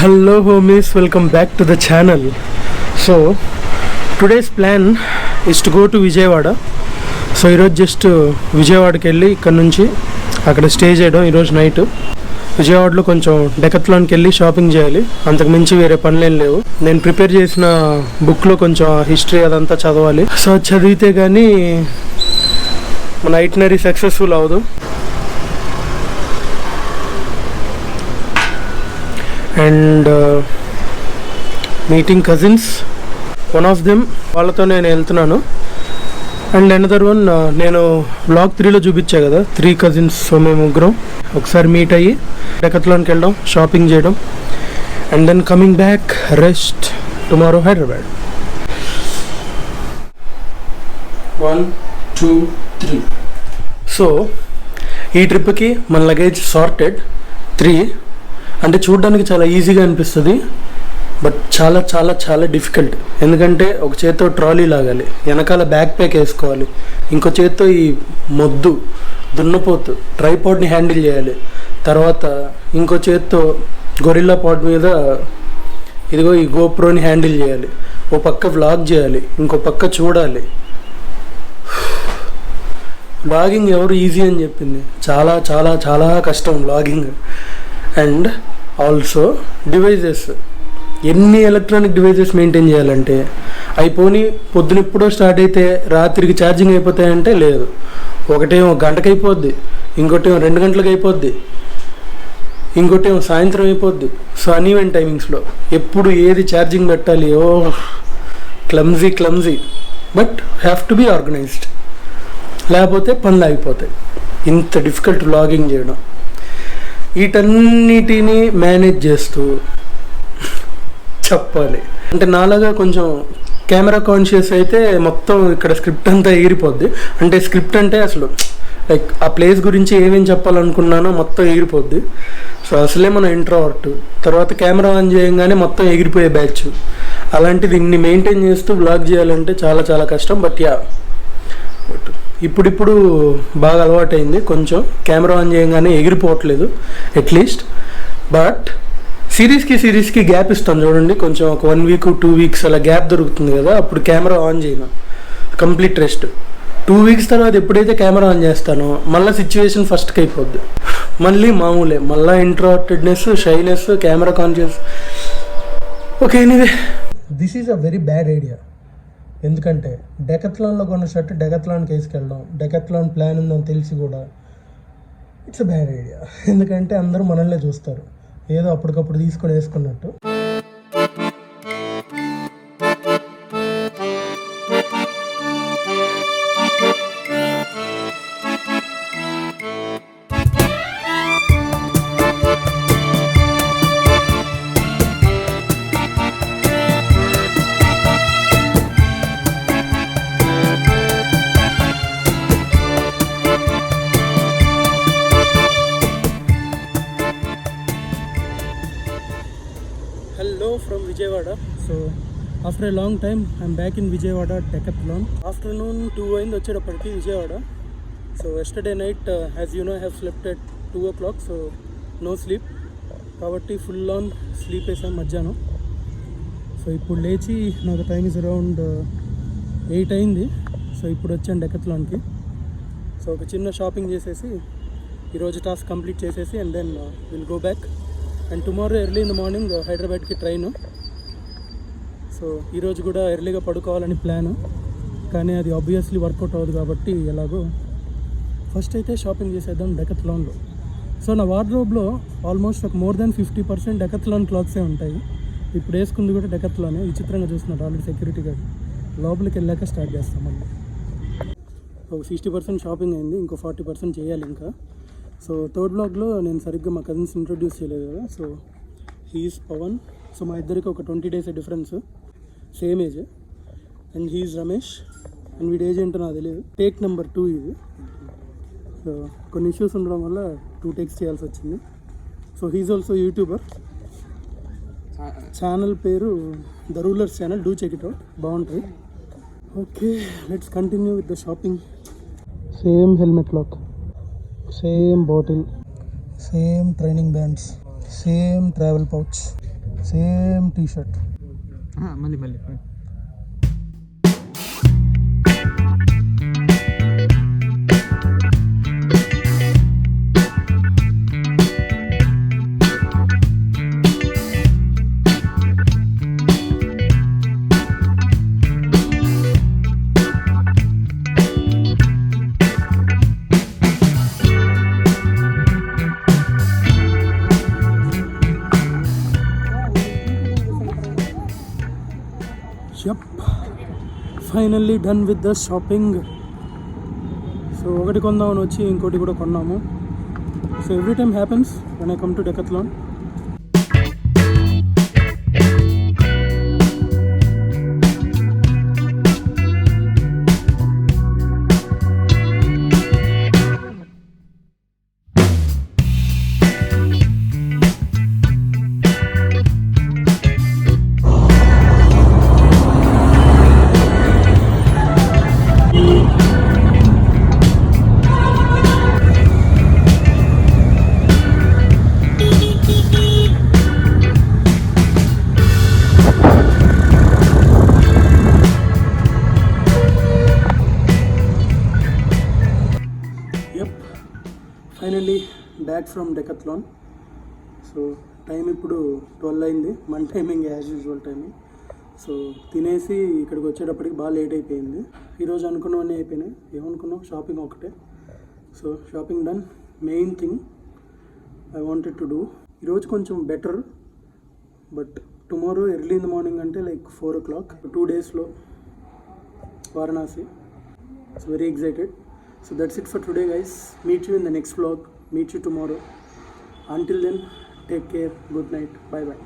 Hello homies, welcome back to the channel. So today's plan is to go to Vijayawada. So ఈరోజు just విజయవాడకి వెళ్ళి ఇక్కడ నుంచి అక్కడ స్టే చేయడం. ఈరోజు నైట్ విజయవాడలో కొంచెం డెకత్లాన్కి వెళ్ళి షాపింగ్ చేయాలి, అంతకు మించి వేరే పనులేం లేవు. నేను ప్రిపేర్ చేసిన బుక్లో కొంచెం హిస్టరీ అదంతా చదవాలి. సో చదివితే కానీ మన ఐటినరీ సక్సెస్ఫుల్ అవ్వదు. And meeting cousins, one of them వాళ్ళతో నేను వెళ్తున్నాను. అండ్ అనదర్ వన్, నేను బ్లాగ్ 3లో చూపించా కదా 3 కజిన్స్. సో మేము ముగ్గురం ఒకసారి మీట్ అయ్యి డెకత్లాన్కి వెళ్ళడం, షాపింగ్ చేయడం, and then coming back, rest, tomorrow Hyderabad. 1 2 3. So ఈ ట్రిప్కి మన లగేజ్ సార్టెడ్ 3. అంటే చూడడానికి చాలా ఈజీగా అనిపిస్తుంది, బట్ చాలా చాలా చాలా డిఫికల్ట్. ఎందుకంటే ఒక చేత్తో ట్రాలీ లాగాలి, వెనకాల బ్యాక్ ప్యాక్ వేసుకోవాలి, ఇంకో చేత్తో ఈ మొద్దు దున్నపోతు ట్రైపాడ్ని హ్యాండిల్ చేయాలి, తర్వాత ఇంకో చేత్తో గొరిల్లా పాడ్ మీద ఇదిగో ఈ గోప్రోని హ్యాండిల్ చేయాలి, ఓ పక్క వ్లాగ్ చేయాలి, ఇంకో పక్క చూడాలి. వ్లాగింగ్ ఎవరు ఈజీ అని చెప్పింది? చాలా చాలా చాలా కష్టం వ్లాగింగ్. అండ్ ఆల్సో డివైజెస్, ఎన్ని ఎలక్ట్రానిక్ డివైజెస్ మెయింటైన్ చేయాలంటే, అయిపోయి పొద్దునెప్పుడో స్టార్ట్ అయితే రాత్రికి ఛార్జింగ్ అయిపోతాయంటే లేదు. ఒకటేమో గంటకు అయిపోద్ది, ఇంకోటేమో 2 గంటలకు అయిపోద్ది, ఇంకోటేమో సాయంత్రం అయిపోద్ది. సో అన్ఈవెన్ టైమింగ్స్లో ఎప్పుడు ఏది ఛార్జింగ్ పెట్టాలి, oh clumsy. But have to be organised, లేకపోతే పనులు ఆగిపోతాయి. ఇంత డిఫికల్ట్ వ్లాగింగ్ చేయడం. వీటన్నిటిని మేనేజ్ చేస్తూ చెప్పాలి. అంటే నాలాగా కొంచెం కెమెరా కాన్షియస్ అయితే మొత్తం ఇక్కడ స్క్రిప్ట్ అంతా ఎగిరిపోద్ది. అంటే స్క్రిప్ట్ అంటే అసలు లైక్ ఆ ప్లేస్ గురించి ఏమేమి చెప్పాలనుకున్నానో మొత్తం ఎగిరిపోద్ది. సో అసలే మన ఇంట్రోవర్ట్, తర్వాత కెమెరా ఆన్ చేయగానే మొత్తం ఎగిరిపోయే బ్యాచ్. అలాంటిది ఇన్ని మెయింటైన్ చేస్తూ వ్లాగ్ చేయాలంటే చాలా చాలా కష్టం. బట్ ఇప్పుడు బాగా అలవాటైంది. కొంచెం కెమెరా ఆన్ చేయగానే ఎగిరిపోవట్లేదు అట్లీస్ట్. బట్ సిరీస్కి గ్యాప్ ఇస్తాను చూడండి, కొంచెం ఒక 1 వీక్ 2 వీక్స్ అలా గ్యాప్ దొరుకుతుంది కదా, అప్పుడు కెమెరా ఆన్ చేయను, కంప్లీట్ రెస్ట్. 2 వీక్స్ తర్వాత ఎప్పుడైతే కెమెరా ఆన్ చేస్తానో మళ్ళీ సిచ్యువేషన్ ఫస్ట్కి అయిపోద్ది, మళ్ళీ మామూలే, మళ్ళీ introvertedness, shyness, camera conscious. Okay, anyway this is a very bad idea. ఎందుకంటే డెకత్లాన్లో కొన్న షర్ట్ డెకత్లాన్కి వేసుకెళ్ళడం, డెకత్లాన్ ప్లాన్ ఉందని తెలిసి కూడా ఇట్స్ అ బ్యాడ్ ఐడియా. ఎందుకంటే అందరూ మనల్నే చూస్తారు, ఏదో అప్పటికప్పుడు తీసుకొని వేసుకున్నట్టు. Hello from Vijayawada. So after a long time I'm back in Vijayawada Decathlon. Afternoon 2 అయింది వచ్చేటప్పటికి Vijayawada. So yesterday night as you know I have slept at 2 o'clock, so no sleep, కాబట్టి ఫుల్ ఆన్ స్లీప్ వేసాను మధ్యాహ్నం. So ఇప్పుడు లేచి నాకు time is around 8 అయింది. So ఇప్పుడు వచ్చాను డెకత్లాన్కి. సో ఒక చిన్న షాపింగ్ చేసేసి ఈరోజు టాస్క్ కంప్లీట్ చేసేసి and then will go back. And tomorrow early in the morning హైదరాబాద్కి ట్రైను. సో ఈరోజు కూడా ఎర్లీగా పడుకోవాలని ప్లాను, కానీ అది ఆబ్వియస్లీ వర్కౌట్ అవ్వదు. కాబట్టి ఎలాగో ఫస్ట్ అయితే షాపింగ్ చేసేద్దాం డెకత్లాన్లో. సో నా వార్డ్రోబ్లో ఆల్మోస్ట్ ఒక మోర్ దాన్ 50% డెకత్లాన్ క్లాత్సే ఉంటాయి. ఇప్పుడు వేసుకుంది కూడా డెకత్లానే. విచిత్రంగా చూస్తున్నారు ఆల్రెడీ సెక్యూరిటీ గార్డ్. లోపలికి వెళ్ళాక స్టార్ట్ చేస్తాం మళ్ళీ. ఒక 60% షాపింగ్ అయింది, ఇంకో 40% చేయాలి ఇంకా. సో థర్డ్ బ్లాగ్లో నేను సరిగ్గా మా కజిన్స్ ఇంట్రొడ్యూస్ చేయలేదు కదా. So he's Pawan. సో మా ఇద్దరికి ఒక 20 days difference, same age. And he is Ramesh. And వీడి ఏజ్ ఏంటో నాకు తెలియదు. టేక్ నెంబర్ 2 ఇది. సో కొన్ని ఇష్యూస్ ఉండడం వల్ల 2 takes చేయాల్సి వచ్చింది. So he is also YouTuber. Channel పేరు the Rulers channel, do check it out, బాగుంటుంది. Okay, let's continue with the shopping. Same helmet lock, same bottle, same training bands, same travel pouch, same T shirt. మళ్ళీ yup, finally done with the shopping. So ఒకటి కొందామని వచ్చి ఇంకోటి కూడా కొన్నాము. So every time happens when I come to Decathlon. Finally back from Decathlon. So time ఇప్పుడు 12 అయింది, మన timing as usual timing. So తినేసి ఇక్కడికి వచ్చేటప్పటికి బాగా లేట్ అయిపోయింది. ఈరోజు అనుకున్నవన్నీ అయిపోయినాయి. ఏమనుకున్నాం, షాపింగ్ ఒకటే. So shopping done. Main thing I wanted to do, ఈరోజు కొంచెం better, but tomorrow early in the morning అంటే లైక్ 4 o'clock, 2 daysలో Varanasi. It's very excited. So that's it for today, guys. Meet you in the next vlog. Meet you tomorrow. Until then, take care. Good night. Bye bye.